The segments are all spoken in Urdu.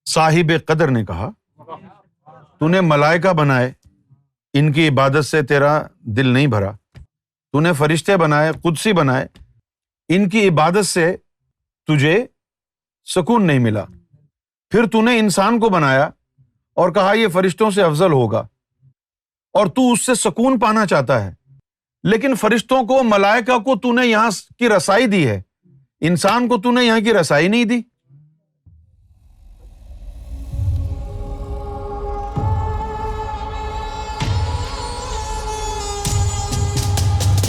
صاحب قدر نے کہا تو نے ملائکہ بنائے، ان کی عبادت سے تیرا دل نہیں بھرا، تو نے فرشتے بنائے، قدسی بنائے، ان کی عبادت سے تجھے سکون نہیں ملا، پھر تو نے انسان کو بنایا اور کہا یہ فرشتوں سے افضل ہوگا اور تو اس سے سکون پانا چاہتا ہے، لیکن فرشتوں کو، ملائکہ کو تو نے یہاں کی رسائی دی ہے، انسان کو تو نے یہاں کی رسائی نہیں دی۔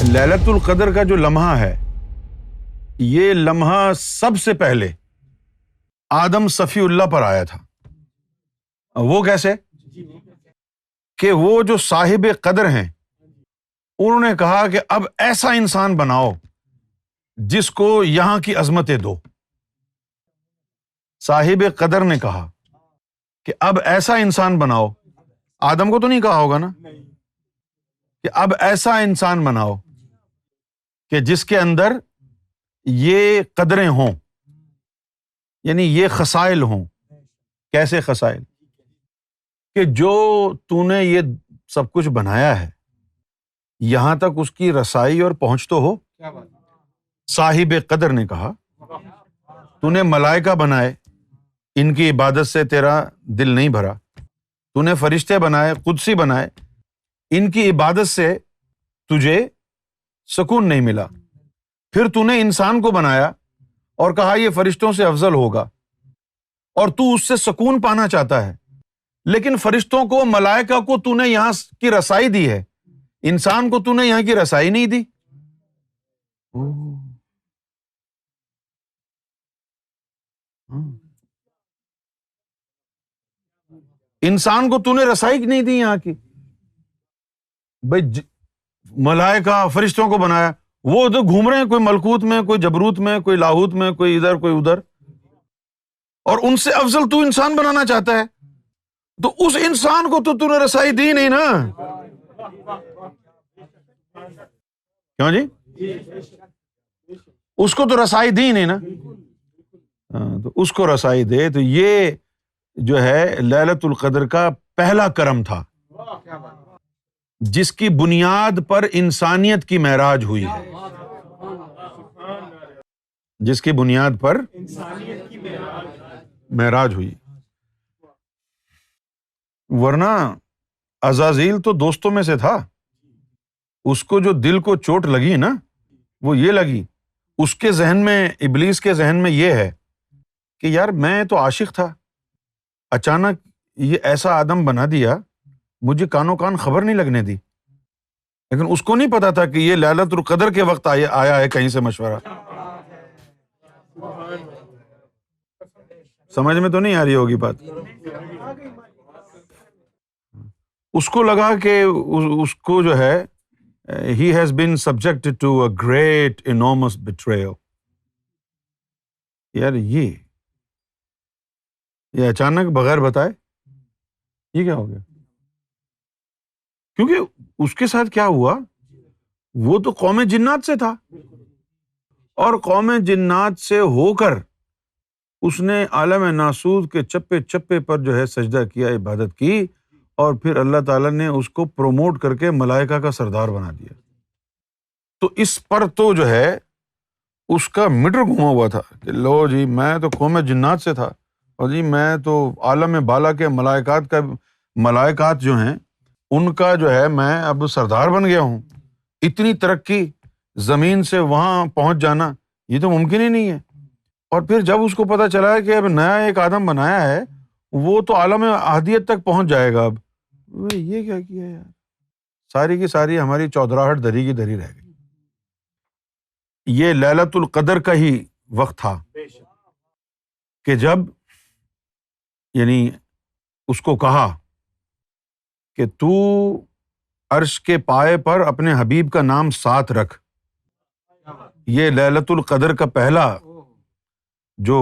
لیلۃ القدر کا جو لمحہ ہے، یہ لمحہ سب سے پہلے آدم صفی اللہ پر آیا تھا۔ وہ کیسے؟ کہ وہ جو صاحب قدر ہیں، انہوں نے کہا کہ اب ایسا انسان بناؤ جس کو یہاں کی عظمتیں دو۔ صاحب قدر نے کہا کہ اب ایسا انسان بناؤ، آدم کو تو نہیں کہا ہوگا نا، کہ اب ایسا انسان بناؤ کہ جس کے اندر یہ قدریں ہوں، یعنی یہ خصائل ہوں۔ کیسے خصائل؟ کہ جو تو نے یہ سب کچھ بنایا ہے، یہاں تک اس کی رسائی اور پہنچ تو ہو۔ صاحب قدر نے کہا تو نے ملائکہ بنائے، ان کی عبادت سے تیرا دل نہیں بھرا، تو نے فرشتے بنائے، قدسی بنائے، ان کی عبادت سے تجھے سکون نہیں ملا، پھر تو نے انسان کو بنایا اور کہا یہ فرشتوں سے افضل ہوگا اور تو اس سے سکون پانا چاہتا ہے، لیکن فرشتوں کو، ملائکہ کو تو نے یہاں کی رسائی دی ہے، انسان کو تو نے یہاں کی رسائی نہیں دی۔ انسان کو تو نے رسائی نہیں دی یہاں کی۔ بھائی ملائکہ، فرشتوں کو بنایا، وہ تو گھوم رہے ہیں، کوئی ملکوت میں، کوئی جبروت میں، کوئی لاہوت میں، کوئی ادھر کوئی ادھر، اور ان سے افضل تو انسان بنانا چاہتا ہے، تو اس انسان کو تو نے رسائی دی نہیں نا۔ کیوں جی؟ اس کو تو رسائی دی نہیں نا، تو اس کو رسائی دے۔ تو یہ جو ہے لیلۃ القدر کا پہلا کرم تھا، جس کی بنیاد پر انسانیت کی معراج ہوئی ہے، جس کی بنیاد پر معراج ہوئی۔ ورنہ عزازیل تو دوستوں میں سے تھا، اس کو جو دل کو چوٹ لگی نا، وہ یہ لگی، اس کے ذہن میں، ابلیس کے ذہن میں یہ ہے کہ یار میں تو عاشق تھا، اچانک یہ ایسا آدم بنا دیا، مجھے کانوں کان خبر نہیں لگنے دی۔ لیکن اس کو نہیں پتا تھا کہ یہ لیلۃ القدر کے وقت آیا ہے کہیں سے مشورہ۔ سمجھ میں تو نہیں آ رہی ہوگی بات۔ اس کو لگا کہ اس کو جو ہے he has been subjected to a great enormous betrayal۔ یار یہ اچانک بغیر بتائے یہ کیا ہو گیا؟ کیونکہ اس کے ساتھ کیا ہوا، وہ تو قوم جنات سے تھا، اور قوم جنات سے ہو کر اس نے عالم ناسوت کے چپے چپے پر جو ہے سجدہ کیا، عبادت کی، اور پھر اللہ تعالیٰ نے اس کو پروموٹ کر کے ملائکہ کا سردار بنا دیا۔ تو اس پر تو جو ہے اس کا میٹر گھوما ہوا تھا کہ لو جی میں تو قوم جنات سے تھا، اور جی میں تو عالم بالا کے ملائکات جو ہیں ان کا جو ہے میں اب سردار بن گیا ہوں۔ اتنی ترقی، زمین سے وہاں پہنچ جانا، یہ تو ممکن ہی نہیں ہے۔ اور پھر جب اس کو پتہ چلا ہے کہ اب نیا ایک آدم بنایا ہے، وہ تو عالم احدیت تک پہنچ جائے گا، اب یہ کیا کیا یار، ساری کی ساری ہماری چودراہٹ دری کی دری رہ گئی۔ یہ لیلۃ القدر کا ہی وقت تھا کہ جب یعنی اس کو کہا کہ تو عرش کے پائے پر اپنے حبیب کا نام ساتھ رکھ۔ یہ لیلۃ القدر کا پہلا جو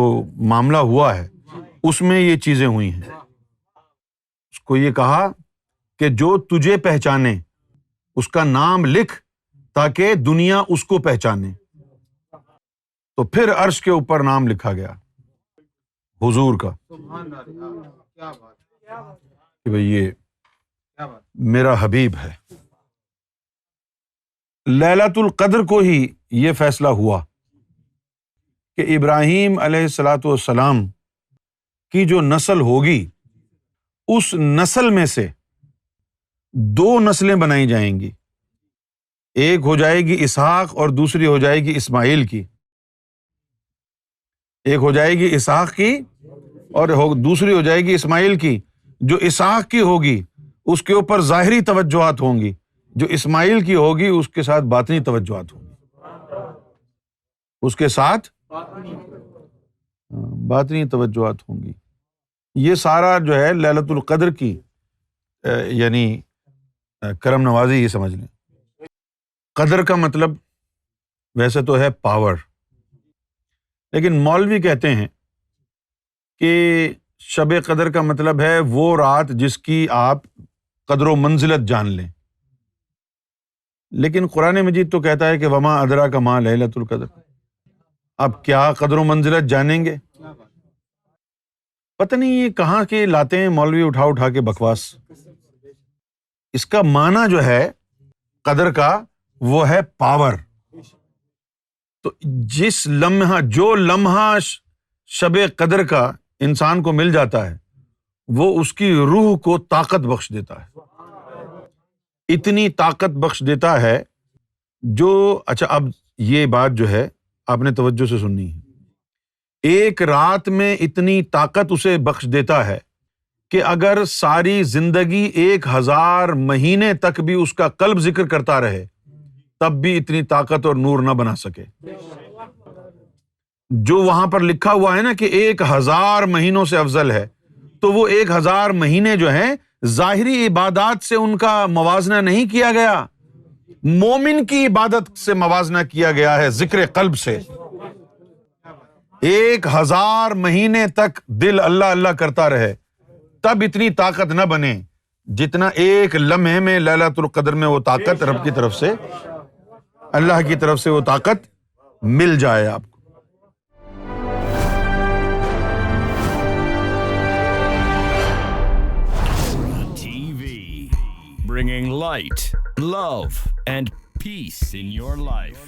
معاملہ ہوا ہے، اس میں یہ چیزیں ہوئی ہیں۔ اس کو یہ کہا کہ جو تجھے پہچانے اس کا نام لکھ تاکہ دنیا اس کو پہچانے۔ تو پھر عرش کے اوپر نام لکھا گیا۔ حضور کا کہ بھئی یہ میرا حبیب ہے. لیلۃ القدر کو ہی یہ فیصلہ ہوا کہ ابراہیم علیہ الصلاۃ والسلام کی جو نسل ہوگی اس نسل میں سے 2 نسلیں بنائی جائیں گی. ایک ہو جائے گی اسحاق اور دوسری ہو جائے گی اسماعیل کی. ایک ہو جائے گی اسحاق کی اور دوسری ہو جائے گی اسماعیل کی. جو اسحاق کی ہوگی اس کے اوپر ظاہری توجہات ہوں گی، جو اسماعیل کی ہوگی اس کے ساتھ باطنی توجہات ہوں گی. اس کے ساتھ باطنی توجہات ہوں گی. یہ سارا جو ہے لیلۃ القدر کی یعنی کرم نوازی یہ سمجھ لیں. قدر کا مطلب ویسے تو ہے پاور، لیکن مولوی کہتے ہیں کہ شب قدر کا مطلب ہے وہ رات جس کی آپ قدر و منزلت جان لیں. لیکن قرآن مجید تو کہتا ہے کہ وما ادراک ما لیلۃ القدر. اب کیا قدر و منزلت جانیں گے؟ پتہ نہیں یہ کہاں کے لاتے ہیں مولوی اٹھا کے بکواس. اس کا معنی جو ہے قدر کا وہ ہے پاور. تو جو لمحہ شب قدر کا انسان کو مل جاتا ہے وہ اس کی روح کو طاقت بخش دیتا ہے. اتنی طاقت بخش دیتا ہے جو اچھا اب یہ بات جو ہے آپ نے توجہ سے سننی ہے. ایک رات میں اتنی طاقت اسے بخش دیتا ہے کہ اگر ساری زندگی 1000 مہینے تک بھی اس کا قلب ذکر کرتا رہے تب بھی اتنی طاقت اور نور نہ بنا سکے. جو وہاں پر لکھا ہوا ہے نا کہ 1000 مہینوں سے افضل ہے، تو وہ 1000 مہینے جو ہیں ظاہری عبادات سے ان کا موازنہ نہیں کیا گیا، مومن کی عبادت سے موازنہ کیا گیا ہے، ذکر قلب سے. 1000 مہینے تک دل اللہ اللہ کرتا رہے تب اتنی طاقت نہ بنے جتنا ایک لمحے میں لیلۃ القدر میں وہ طاقت رب کی طرف سے، اللہ کی طرف سے وہ طاقت مل جائے آپ کو. Bringing light, love, and peace in your life.